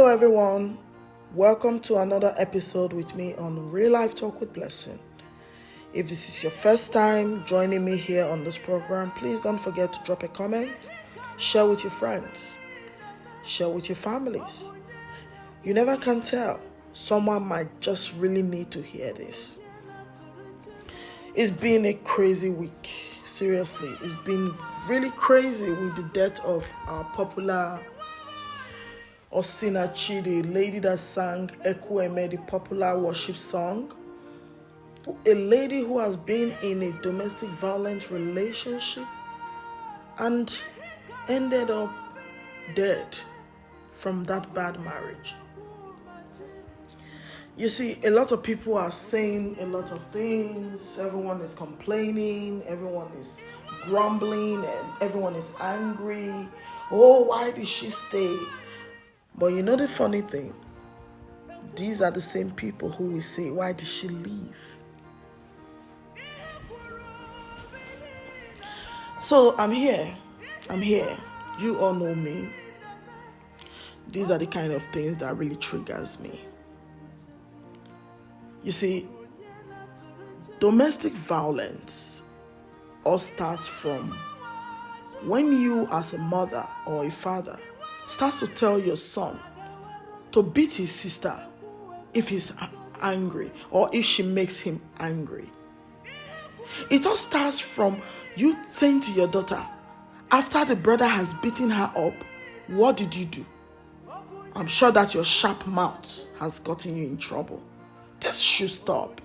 Hello, everyone. Welcome to another episode with me on Real Life Talk with Blessing. If this is your first time joining me here on this program, please don't forget to drop a comment, share with your friends, share with your families. You never can tell. Someone might just really need to hear this. It's been a crazy week. Seriously, it's been really crazy with the death of our popular Osinachi, the lady that sang Ekueme, the popular worship song. A lady who has been in a domestic violence relationship and ended up dead from that bad marriage. You see, a lot of people are saying a lot of things. Everyone is complaining, everyone is grumbling, and everyone is angry. Oh, why did she stay? But you know the funny thing? These are the same people who will say, why did she leave? So I'm here. You all know me. These are the kind of things that really triggers me. You see, domestic violence all starts from when you as a mother or a father starts to tell your son to beat his sister if he's angry or if she makes him angry. It all starts from you saying to your daughter, after the brother has beaten her up, what did you do? I'm sure that your sharp mouth has gotten you in trouble. This should stop.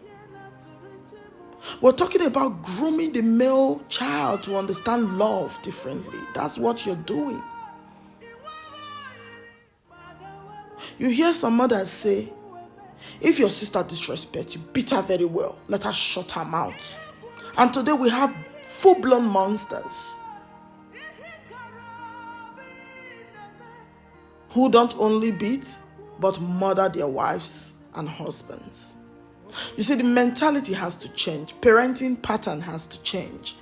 We're talking about grooming the male child to understand love differently. That's what you're doing. You hear some mothers say, if your sister disrespects you, beat her very well. Let her shut her mouth. And today we have full-blown monsters who don't only beat, but murder their wives and husbands. You see, the mentality has to change. Parenting pattern has to change.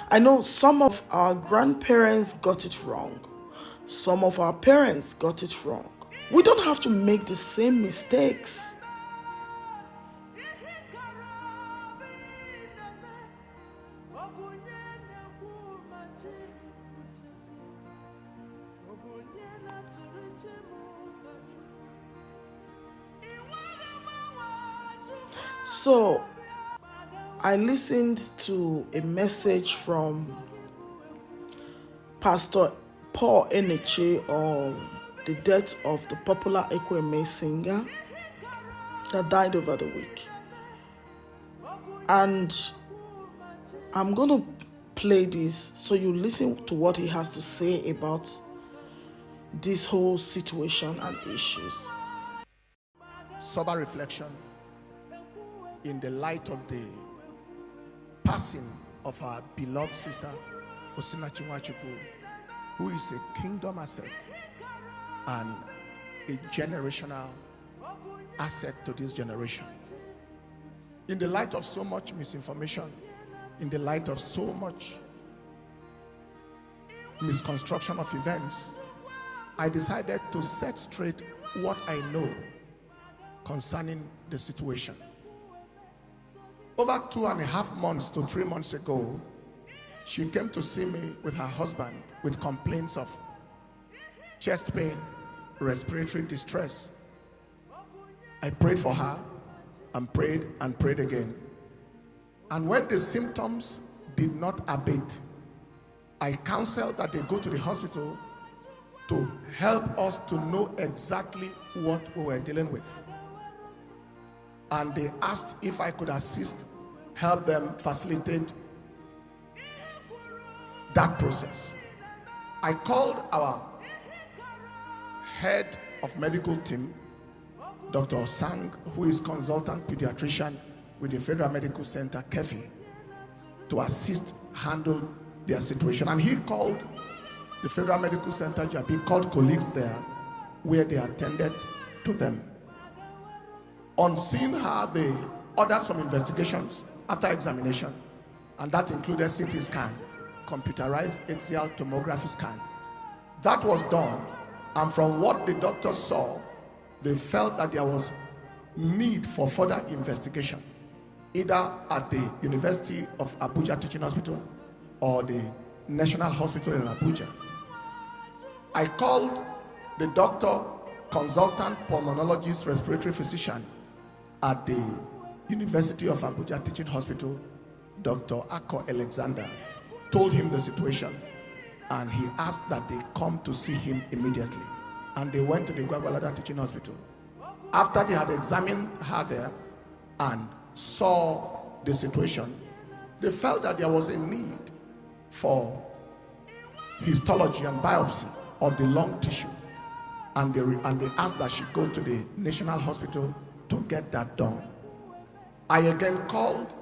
I know some of our grandparents got it wrong. Some of our parents got it wrong. We don't have to make the same mistakes. So, I listened to a message from Pastor Paul Eneche on the death of the popular ekueme singer that died over the week. And I'm going to play this so you listen to what he has to say about this whole situation and issues. Sober reflection in the light of the passing of our beloved sister Osinachi, who is a kingdom asset and a generational asset to this generation. In the light of so much misinformation, in the light of so much misconstruction of events, I decided to set straight what I know concerning the situation. Over 2.5 months to 3 months ago, she came to see me with her husband with complaints of chest pain, respiratory distress. I prayed for her and prayed again. And when the symptoms did not abate, I counseled that they go to the hospital to help us to know exactly what we were dealing with. And they asked if I could assist, help them facilitate that process. I called our head of medical team, Dr. Sang, who is consultant pediatrician with the Federal Medical Center, Kefi, to assist handle their situation. And he called the Federal Medical Center, Jabi, called colleagues there where they attended to them. On seeing her, they ordered some investigations after examination, and that included CT scan, computerized axial tomography scan. That was done, and from what the doctors saw, they felt that there was need for further investigation, either at the University of Abuja Teaching Hospital or the National Hospital in Abuja. I called the doctor, consultant pulmonologist, respiratory physician at the University of Abuja Teaching Hospital, Dr. Ako Alexander, told him the situation, and he asked that they come to see him immediately. And they went to the Gwagwalada Teaching Hospital. After they had examined her there and saw the situation, they felt that there was a need for histology and biopsy of the lung tissue, and they asked that she go to the National Hospital to get that done. I again called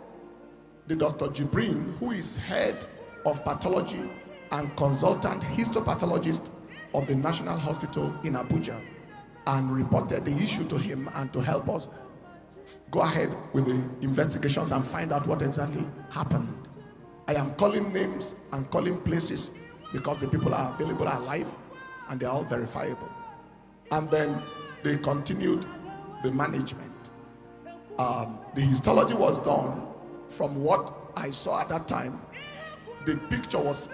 the Dr. Jibrin, who is head of pathology and consultant histopathologist of the National Hospital in Abuja, and reported the issue to him and to help us go ahead with the investigations and find out what exactly happened. I am calling names and calling places because the people are available, are alive, and they're all verifiable. And then they continued the management. The histology was done. From what I saw at that time, the picture was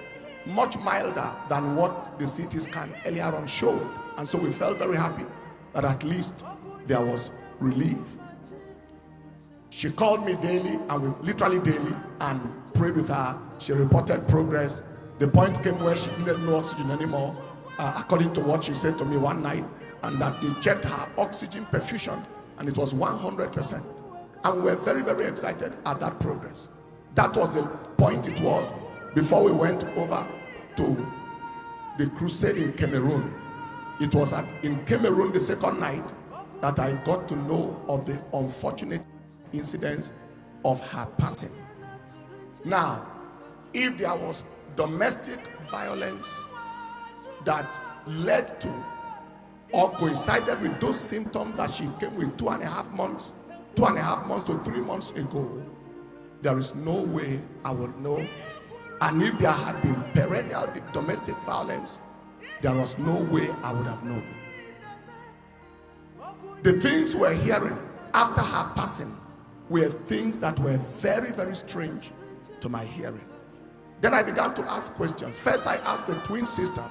much milder than what the CT scan earlier on showed. And so we felt very happy that at least there was relief. She called me daily, and we literally daily, and prayed with her. She reported progress. The point came where she needed no oxygen anymore, according to what she said to me one night, and that they checked her oxygen perfusion, and it was 100%. And we were very, very excited at that progress. That was the point it was before we went over to the crusade in Cameroon. It was in Cameroon the second night that I got to know of the unfortunate incidents of her passing. Now, if there was domestic violence that led to or coincided with those symptoms that she came with 2.5 months to 3 months ago, there is no way I would know. And if there had been perennial domestic violence, there was no way I would have known. The things we're hearing after her passing were things that were very, very strange to my hearing. Then I began to ask questions. First, I asked the twin sister,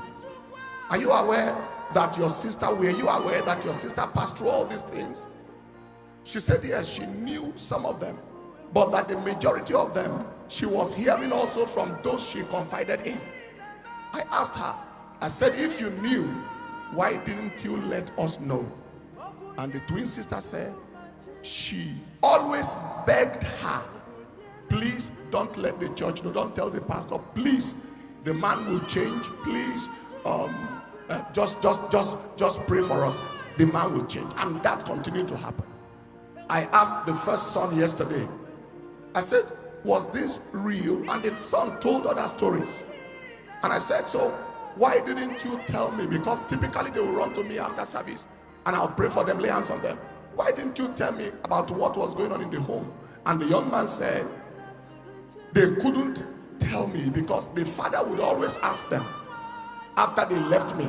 were you aware that your sister passed through all these things? She said yes, she knew some of them, but that the majority of them she was hearing also from those she confided in. I asked her, I said, if you knew, why didn't you let us know? And the twin sister said, she always begged her, please don't let the church know, don't tell the pastor, please, the man will change, please, just pray for us, the man will change. And that continued to happen. I asked the first son yesterday, I said, was this real? And the son told other stories. And I said, so why didn't you tell me? Because typically they will run to me after service and I'll pray for them, lay hands on them. Why didn't you tell me about what was going on in the home? And the young man said, they couldn't tell me because the father would always ask them after they left me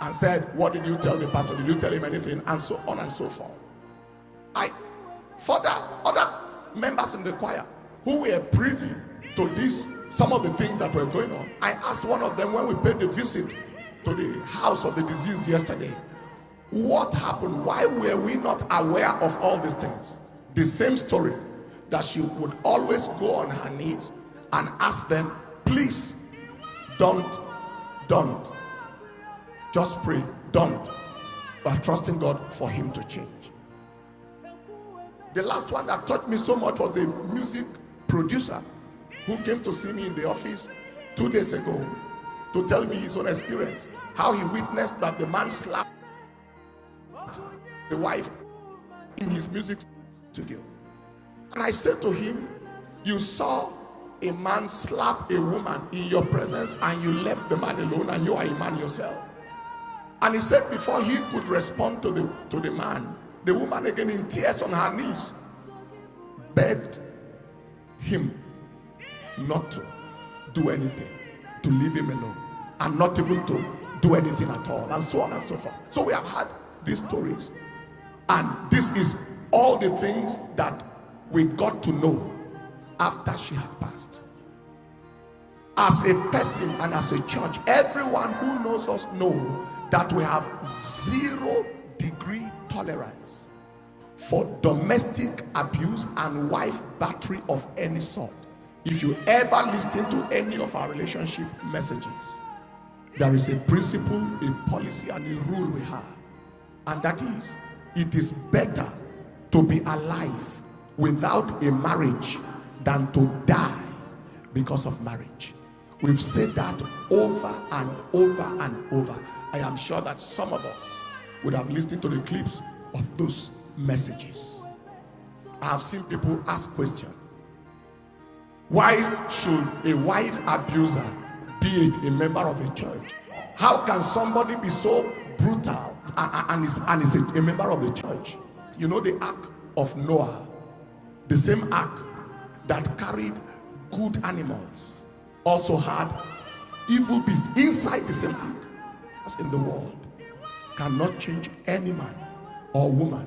and said, what did you tell the pastor? Did you tell him anything? And so on and so forth. Other members in the choir who were privy to this, some of the things that were going on, I asked one of them when we paid the visit to the house of the deceased yesterday, what happened? Why were we not aware of all these things? The same story, that she would always go on her knees and ask them, please, don't, just pray, don't. But trusting God for him to change. The last one that taught me so much was the music producer who came to see me in the office 2 days ago to tell me his own experience, how he witnessed that the man slapped the wife in his music studio. And I said to him, you saw a man slap a woman in your presence and you left the man alone and you are a man yourself. And he said before he could respond to the man, the woman again in tears on her knees begged him not to do anything, to leave him alone, and not even to do anything at all, and so on and so forth. So we have had these stories, and this is all the things that we got to know after she had passed. As a person and as a church, everyone who knows us know that we have 0-degree tolerance for domestic abuse and wife battery of any sort. If you ever listen to any of our relationship messages, there is a principle, a policy, and a rule we have, and that is, it is better to be alive without a marriage than to die because of marriage. We've said that over and over and over. I am sure that some of us would have listened to the clips of those messages. I have seen people ask questions. Why should a wife abuser be a member of a church? How can somebody be so brutal and is a member of the church? You know the ark of Noah, the same ark that carried good animals, also had evil beasts inside the same ark. As in the world, cannot change any man or woman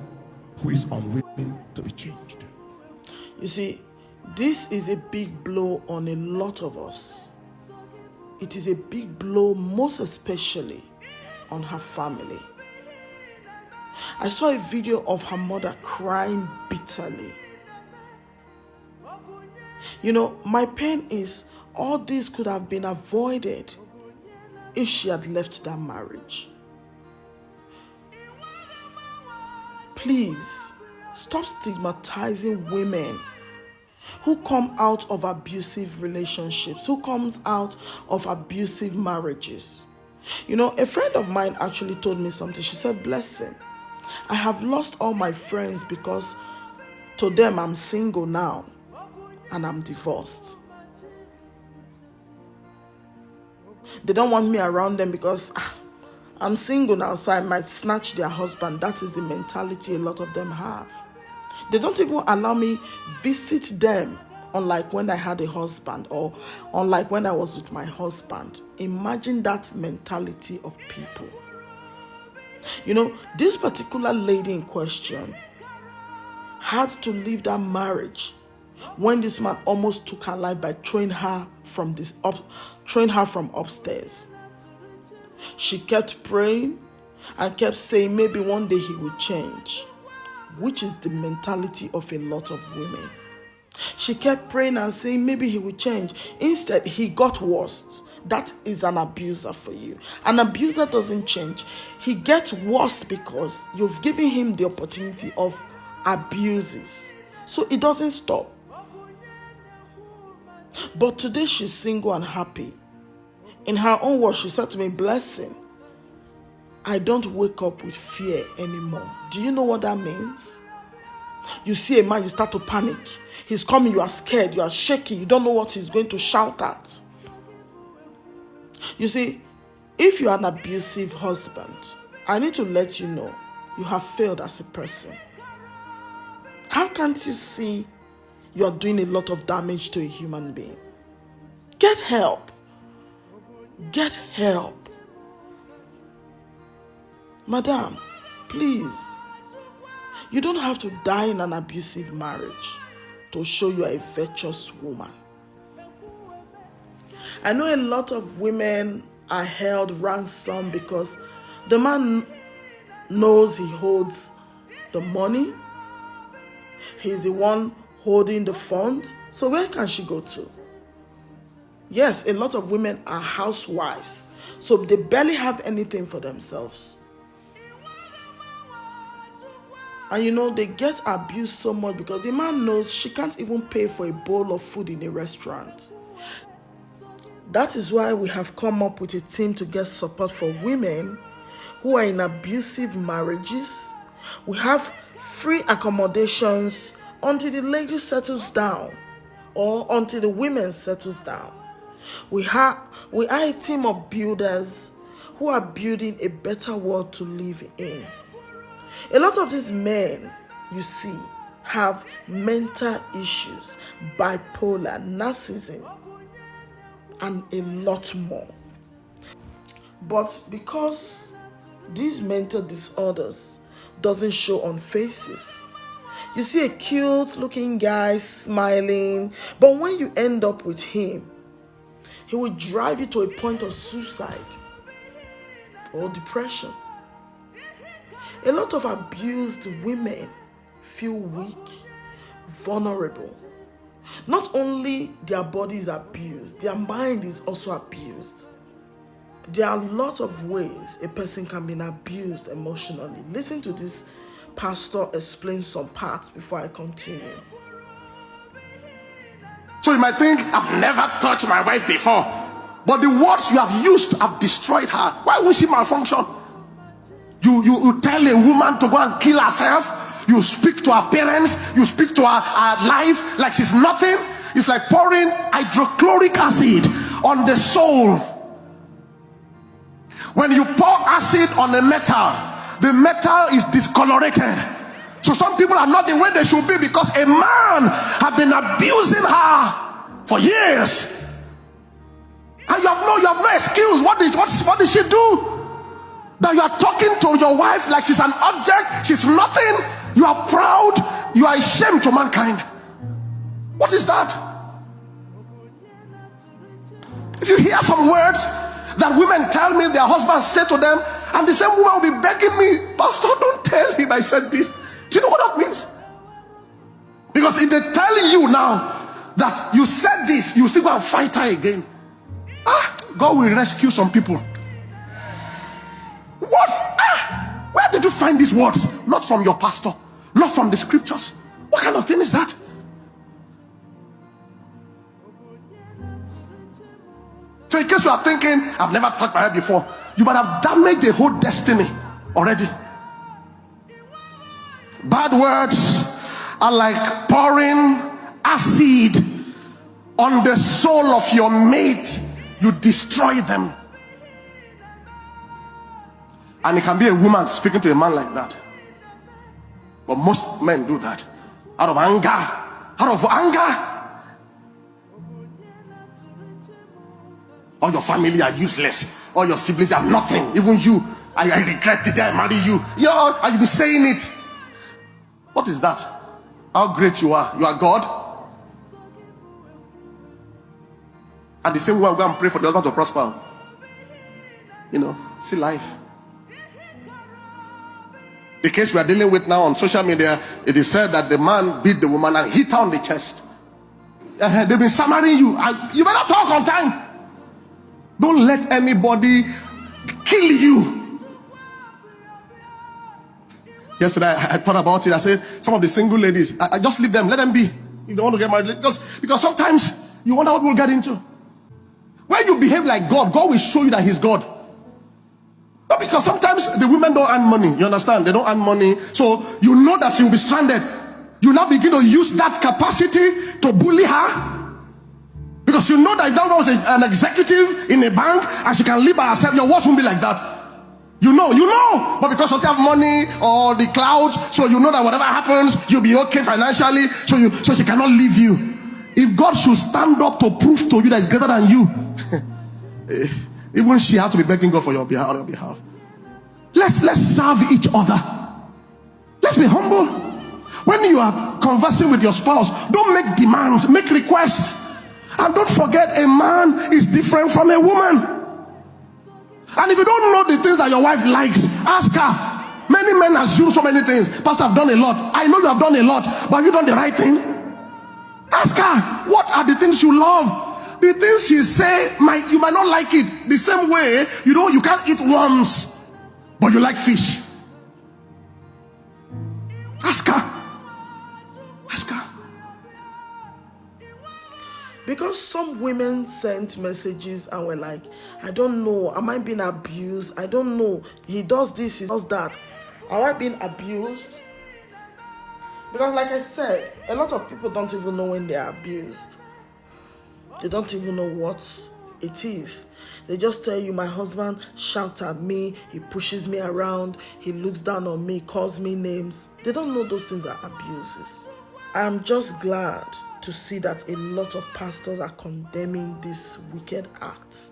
who is unwilling to be changed. You see, this is a big blow on a lot of us. It is a big blow, most especially on her family. I saw a video of her mother crying bitterly. You know, my pain is all this could have been avoided if she had left that marriage. Please, stop stigmatizing women who come out of abusive relationships, who comes out of abusive marriages. You know, a friend of mine actually told me something. She said, "Blessing, I have lost all my friends because to them I'm single now and I'm divorced. They don't want me around them because I'm single now, so I might snatch their husband." That is the mentality a lot of them have. They don't even allow me visit them, unlike when I had a husband or unlike when I was with my husband. Imagine that mentality of people. You know, this particular lady in question had to leave that marriage when this man almost took her life by throwing her from upstairs. She kept praying and kept saying maybe one day he will change, which is the mentality of a lot of women. She kept praying and saying maybe he will change. Instead, he got worse. That is an abuser for you. An abuser doesn't change. He gets worse because you've given him the opportunity of abuses. So it doesn't stop. But today she's single and happy. In her own words, she said to me, "Blessing, I don't wake up with fear anymore." Do you know what that means? You see a man, you start to panic. He's coming, you are scared, you are shaking, you don't know what he's going to shout at. You see, if you are an abusive husband, I need to let you know you have failed as a person. How can't you see you are doing a lot of damage to a human being? Get help. Get help. Madam, please. You don't have to die in an abusive marriage to show you are a virtuous woman. I know a lot of women are held ransom because the man knows he holds the money. He's the one holding the fund. So where can she go to? Yes, a lot of women are housewives, so they barely have anything for themselves. And you know, they get abused so much because the man knows she can't even pay for a bowl of food in a restaurant. That is why we have come up with a team to get support for women who are in abusive marriages. We have free accommodations until the lady settles down or until the women settles down. We are a team of builders who are building a better world to live in. A lot of these men, you see, have mental issues, bipolar, narcissism, and a lot more. But because these mental disorders doesn't show on faces, you see a cute looking guy smiling, but when you end up with him, he will drive you to a point of suicide or depression. A lot of abused women feel weak, vulnerable. Not only their body is abused, their mind is also abused. There are a lot of ways a person can be abused emotionally. Listen to this pastor explain some parts before I continue. So you might think, I've never touched my wife before, but the words you have used have destroyed her. Why would she malfunction? You tell a woman to go and kill herself. You speak to her parents. You speak to her life like she's nothing. It's like pouring hydrochloric acid on the soul. When you pour acid on a metal, the metal is discolorated. So some people are not the way they should be because a man has been abusing her for years. And you have no excuse. What did she do? That you are talking to your wife like she's an object, she's nothing. You are proud, you are ashamed to mankind. What is that? If you hear some words that women tell me their husbands say to them, and the same woman will be begging me, Pastor, don't tell him I said this. Do you know what that means? Because if they tell you now that you said this, you still go and fight her again. God will rescue some people. What? Where did you find these words? Not from your pastor, not from the scriptures. What kind of thing is that? So in case you are thinking, I've never touched my head before, you might have damaged the whole destiny already. Bad words are like pouring acid on the soul of your mate. You destroy them. And it can be a woman speaking to a man like that. But most men do that out of anger. Out of anger. All your family are useless. All your siblings are nothing. Even you, I regret the day I married you. And you be saying it. What is that? How great you are. You are God. And the same way we go and pray for the husband to prosper. See life. The case we are dealing with now on social media, it is said that the man beat the woman and hit her on the chest. They've been summarizing you. You better talk on time. Don't let anybody kill you. Yesterday I thought about it. I said, some of the single ladies, I just leave them, let them be. You don't want to get married because sometimes you wonder what we'll get into. When you behave like God, God will show you that He's God. But because sometimes the women don't earn money, you understand? They don't earn money, so you know that she will be stranded. You now begin to use that capacity to bully her, because you know that if that was an executive in a bank and she can live by herself, your words won't be like that. You know, but because she have money or the clout, so you know that whatever happens, you'll be okay financially, so she cannot leave you. If God should stand up to prove to you that He's greater than you, even she has to be begging God for your behalf, on your behalf. Let's serve each other. Let's be humble. When you are conversing with your spouse, don't make demands, make requests. And don't forget, a man is different from a woman. And if you don't know the things that your wife likes, ask her. Many men assume so many things. Pastor, I've done a lot. I know you have done a lot, but have you done the right thing? Ask her, what are the things you love? The things she say, you might not like it. The same way, you can't eat worms, but you like fish. Ask her. Ask her. Because some women sent messages and were like, I don't know, am I being abused? I don't know. He does this, he does that. Am I being abused? Because like I said, a lot of people don't even know when they are abused. They don't even know what it is. They just tell you, my husband shouts at me, he pushes me around, he looks down on me, calls me names. They don't know those things are abuses. I am just glad to see that a lot of pastors are condemning this wicked act.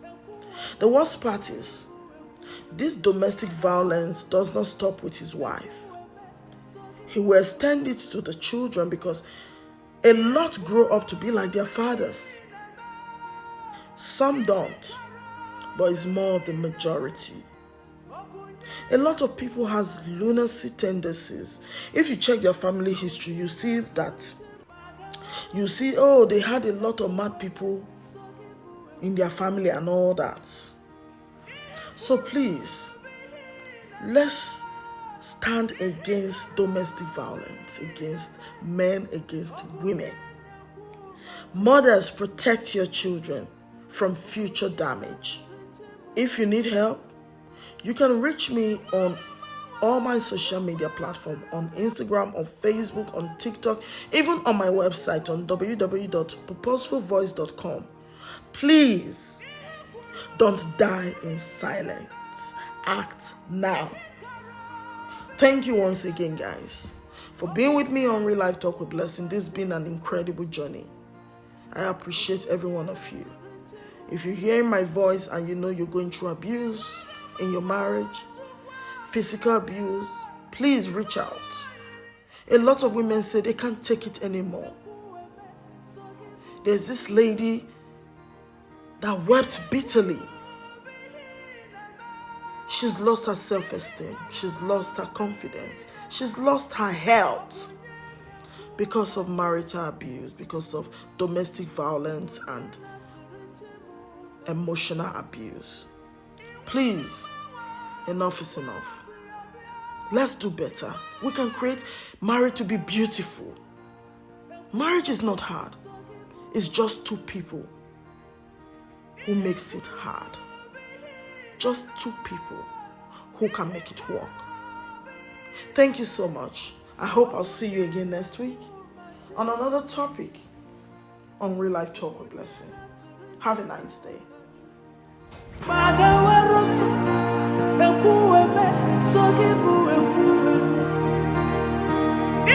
The worst part is, this domestic violence does not stop with his wife. He will extend it to the children because a lot grow up to be like their fathers. Some don't, but it's more of the majority. A lot of people has lunacy tendencies. If you check their family history, you see, oh, they had a lot of mad people in their family and all that. So please, let's stand against domestic violence, against men, against women. Mothers, protect your children from future damage. If you need help, you can reach me on all my social media platforms, on Instagram, on Facebook, on TikTok, even on my website on www.purposefulvoice.com. Please, don't die in silence. Act now. Thank you once again, guys, for being with me on Real Life Talk with Blessing. This has been an incredible journey. I appreciate every one of you. If you're hearing my voice and you know you're going through abuse in your marriage, physical abuse, please reach out. A lot of women say they can't take it anymore. There's this lady that wept bitterly. She's lost her self-esteem. She's lost her confidence. She's lost her health because of marital abuse, because of domestic violence and emotional abuse. Please, enough is enough. Let's do better. We can create marriage to be beautiful. Marriage is not hard. It's just two people who makes it hard. Just two people who can make it work. Thank you so much. I hope I'll see you again next week on another topic on Real Life Talk with Blessing. Have a nice day.